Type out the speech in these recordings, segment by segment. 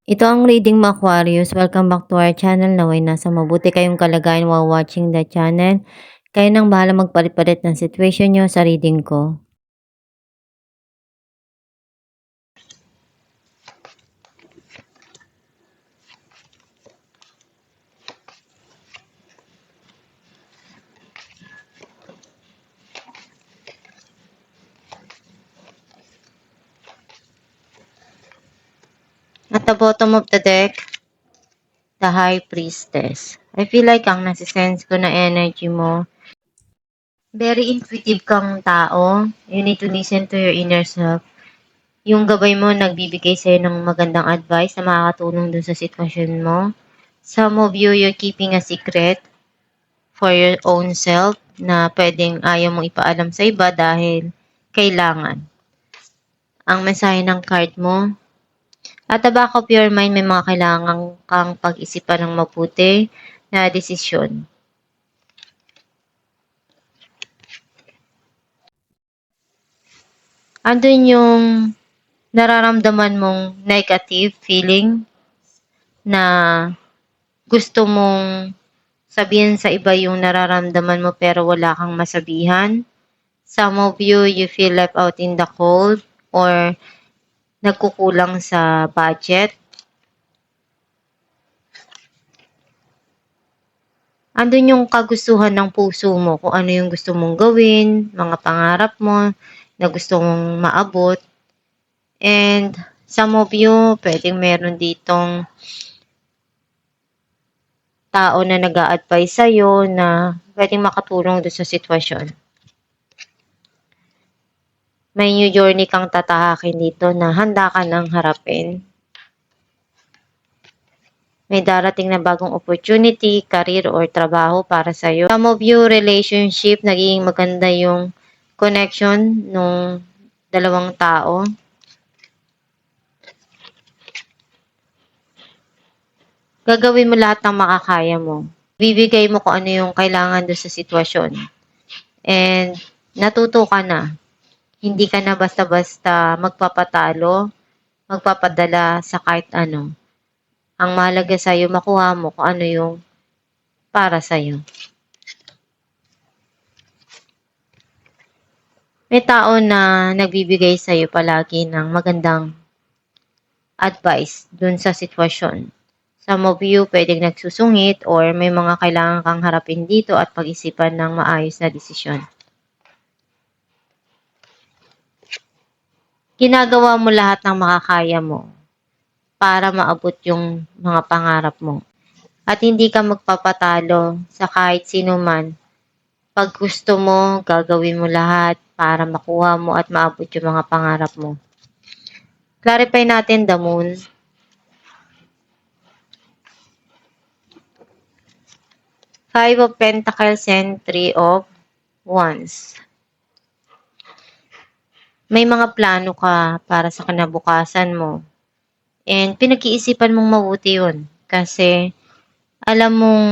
Ito ang reading mo, Aquarius. Welcome back to our channel. Naway nasa mabuti kayong kalagayan while watching the channel. Kayo nang bahala magpalit-palit ng situation nyo sa reading ko. At the bottom of the deck, the High Priestess. I feel like ang nasisense ko na energy mo, very intuitive kang tao. You need to listen to your inner self. Yung gabay mo nagbibigay sa'yo ng magandang advice na makakatulong dun sa sitwasyon mo. Some of you, you're keeping a secret for your own self na pwedeng ayaw mong ipaalam sa iba dahil kailangan. Ang mensahe ng card mo, at the back of your mind, may mga kailangan kang pag-isipan ng mabuti na desisyon. Andun yung nararamdaman mong negative feeling na gusto mong sabihin sa iba yung nararamdaman mo pero wala kang masabihan. Some of you, you feel left out in the cold or nagkukulang sa budget. Andun yung kagustuhan ng puso mo, kung ano yung gusto mong gawin, mga pangarap mo na gusto mong maabot. And some of you, pwedeng meron ditong tao na nag-a-advise sa'yo na pwedeng makatulong doon sa sitwasyon. May new journey kang tatahakin dito na handa ka nang harapin. May darating na bagong opportunity, career, or trabaho para sa'yo. Some of you, relationship, naging maganda yung connection nung dalawang tao. Gagawin mo lahat ng makakaya mo. Bibigay mo kung ano yung kailangan doon sa sitwasyon. And natuto ka na. Hindi ka na basta-basta magpapatalo, magpapadala sa kahit ano. Ang mahalaga sa'yo, makuha mo kung ano yung para sa'yo. May tao na nagbibigay sa'yo palagi ng magandang advice dun sa sitwasyon. Some of you pwedeng nagsusungit or may mga kailangan kang harapin dito at pag-isipan ng maayos na desisyon. Ginagawa mo lahat ng makakaya mo para maabot yung mga pangarap mo. At hindi ka magpapatalo sa kahit sino man. Pag gusto mo, gagawin mo lahat para makuha mo at maabot yung mga pangarap mo. Clarify natin the moon. Five of Pentacles and Three of Wands. May mga plano ka para sa kinabukasan mo. And pinag-iisipan mong mabuti yun. Kasi alam mong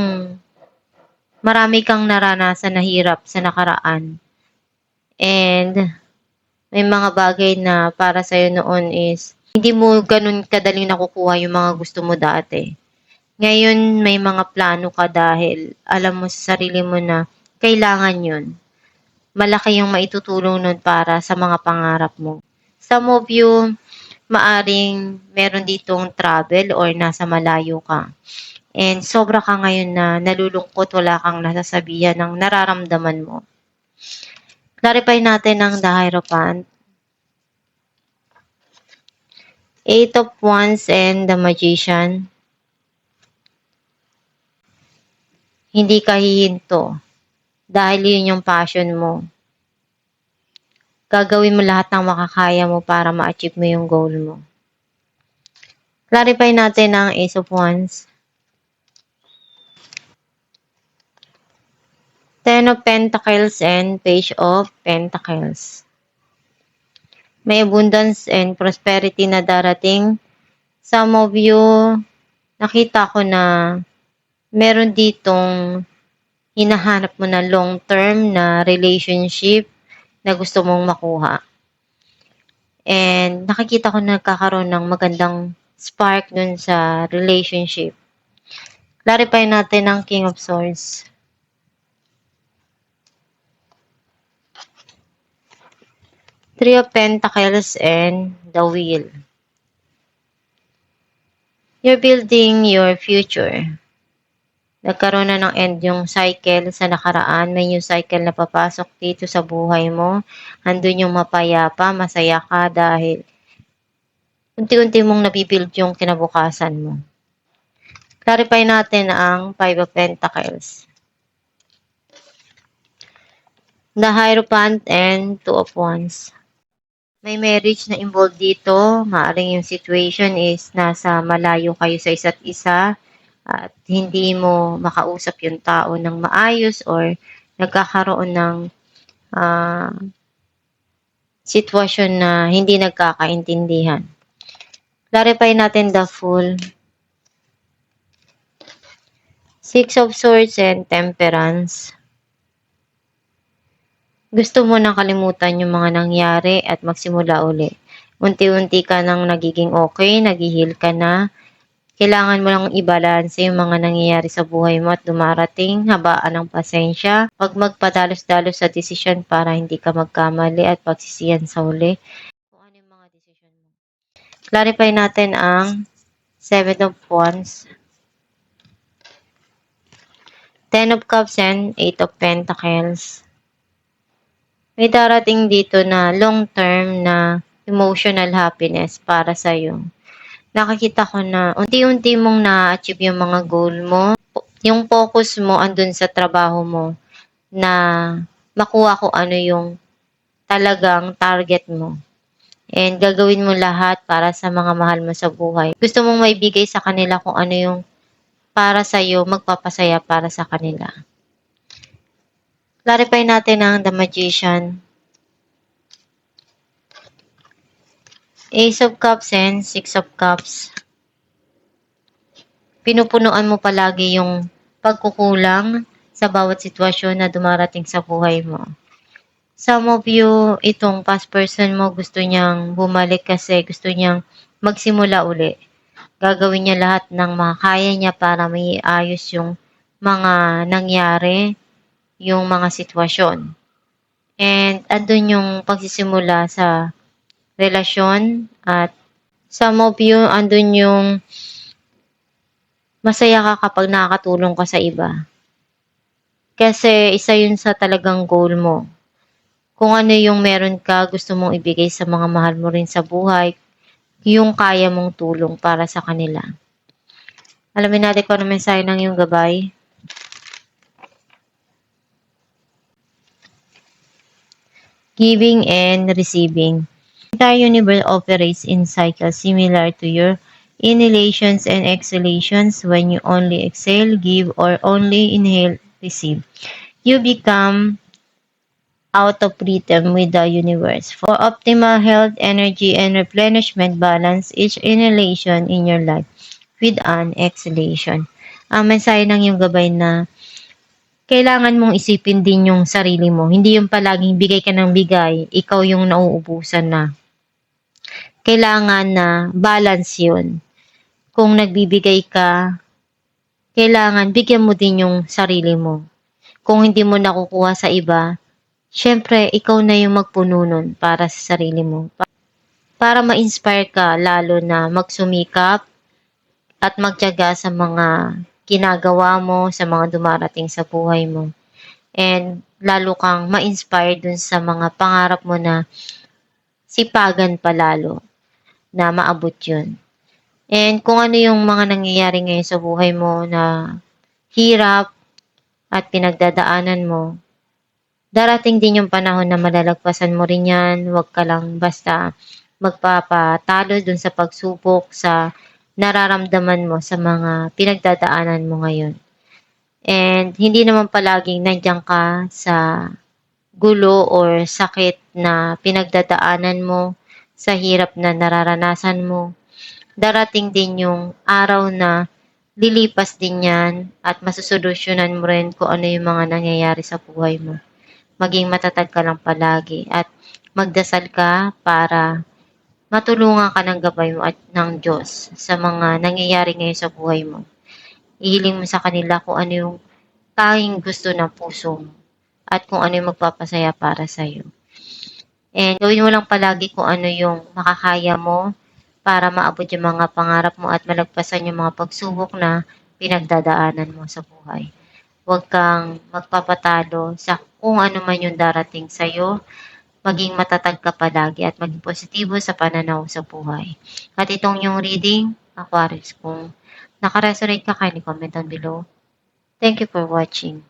marami kang naranasan na hirap sa nakaraan. And may mga bagay na para sa'yo noon is hindi mo ganun kadaling nakukuha yung mga gusto mo dati. Ngayon may mga plano ka dahil alam mo sa sarili mo na kailangan yun. Malaki yung maitutulong nun para sa mga pangarap mo. Some of you, maaring meron ditong travel or nasa malayo ka. And sobra ka ngayon na nalulungkot, wala kang nasasabihan ng nararamdaman mo. Clarify natin ang the Hierophant. Eight of Wands and the Magician. Hindi ka hihinto dahil yun yung passion mo. Gagawin mo lahat ng makakaya mo para ma-achieve mo yung goal mo. Clarify natin ang Ace of Wands. Ten of Pentacles and Page of Pentacles. May abundance and prosperity na darating. Some of you, nakita ko na meron ditong hinahanap mo na long-term na relationship na gusto mong makuha. And nakikita ko na nagkakaroon ng magandang spark dun sa relationship. Clarify natin ang King of Swords. Three of Pentacles and the Wheel. You're building your future. Nagkaroon na ng end yung cycle sa nakaraan. May new cycle na papasok dito sa buhay mo. Andun yung mapayapa, masaya ka dahil unti-unti mong nabibuild yung kinabukasan mo. Clarify natin ang Five of Pentacles. The Hierophant and Two of Wands. May marriage na involved dito. Maaring yung situation is nasa malayo kayo sa isa't isa at hindi mo makausap yung tao ng maayos or nagkakaroon ng sitwasyon na hindi nagkakaintindihan. Clarify natin the Fool. Six of Swords and Temperance. Gusto mo nang kalimutan yung mga nangyari at magsimula uli. Unti-unti ka nang nagiging okay, nag-heal ka na. Kailangan mo lang i-balance yung mga nangyayari sa buhay mo at dumarating, habaan ng pasensya. Huwag magpadalos-dalos sa desisyon para hindi ka magkamali at pagsisiyan sa uli. Kung ano yung mga desisyon mo. Clarify natin ang Seven of Wands. Ten of Cups and Eight of Pentacles. May darating dito na long-term na emotional happiness para sa'yo. Nakikita ko na unti-unti mong na-achieve yung mga goal mo. Yung focus mo andun sa trabaho mo na makuha ko ano yung talagang target mo. And gagawin mo lahat para sa mga mahal mo sa buhay. Gusto mong maibigay sa kanila kung ano yung para sa'yo, magpapasaya para sa kanila. Clarify natin ang The Magician. Ace of Cups and Six of Cups. Pinupunuan mo palagi yung pagkukulang sa bawat sitwasyon na dumarating sa buhay mo. Some of you, itong past person mo, gusto niyang bumalik kasi gusto niyang magsimula uli. Gagawin niya lahat ng makakaya niya para may ayos yung mga nangyari, yung mga sitwasyon. And andun yung pagsisimula sa relasyon at some of you, andun yung masaya ka kapag nakakatulong ka sa iba. Kasi isa yun sa talagang goal mo. Kung ano yung meron ka, gusto mong ibigay sa mga mahal mo rin sa buhay, yung kaya mong tulong para sa kanila. Alamin natin kung ano mensahe ng iyong gabay. Giving and receiving. The entire universe operates in cycles similar to your inhalations and exhalations. When you only exhale, give, or only inhale, receive, you become out of rhythm with the universe. For optimal health, energy, and replenishment, balance each inhalation in your life with an exhalation. Ang mensahe ng iyong gabay na kailangan mong isipin din yung sarili mo. Hindi yung palaging bigay ka ng bigay, ikaw yung nauubusan na. Kailangan na balance yun. Kung nagbibigay ka, kailangan bigyan mo din yung sarili mo. Kung hindi mo nakukuha sa iba, syempre, ikaw na yung magpuno nun para sa sarili mo. Para ma-inspire ka lalo na magsumikap at magtiyaga sa mga ginagawa mo, sa mga dumarating sa buhay mo. And lalo kang ma-inspire dun sa mga pangarap mo na sipagan pa lalo na maabot yun. And kung ano yung mga nangyayari ngayon sa buhay mo na hirap at pinagdadaanan mo, darating din yung panahon na malalagpasan mo rin yan. Huwag ka lang basta magpapatalo dun sa pagsubok, sa nararamdaman mo, sa mga pinagdadaanan mo ngayon. And hindi naman palaging nandiyan ka sa gulo or sakit na pinagdadaanan mo, sa hirap na nararanasan mo. Darating din yung araw na lilipas din yan at masusolusyonan mo rin kung ano yung mga nangyayari sa buhay mo. Maging matatag ka lang palagi at magdasal ka para matulungan ka ng gabay mo at ng Diyos sa mga nangyayari ngayon sa buhay mo. Ihiling mo sa kanila kung ano yung tanging gusto ng puso mo at kung ano yung magpapasaya para sa'yo. And gawin mo lang palagi kung ano yung makakaya mo para maabot yung mga pangarap mo at malagpasan yung mga pagsubok na pinagdadaanan mo sa buhay. Huwag kang magpapatalo sa kung ano man yung darating sa'yo. Maging matatag ka palagi at maging positibo sa pananaw sa buhay. At itong yung reading, Aquarius, kung nakaresonate ka, kindly comment down below. Thank you for watching.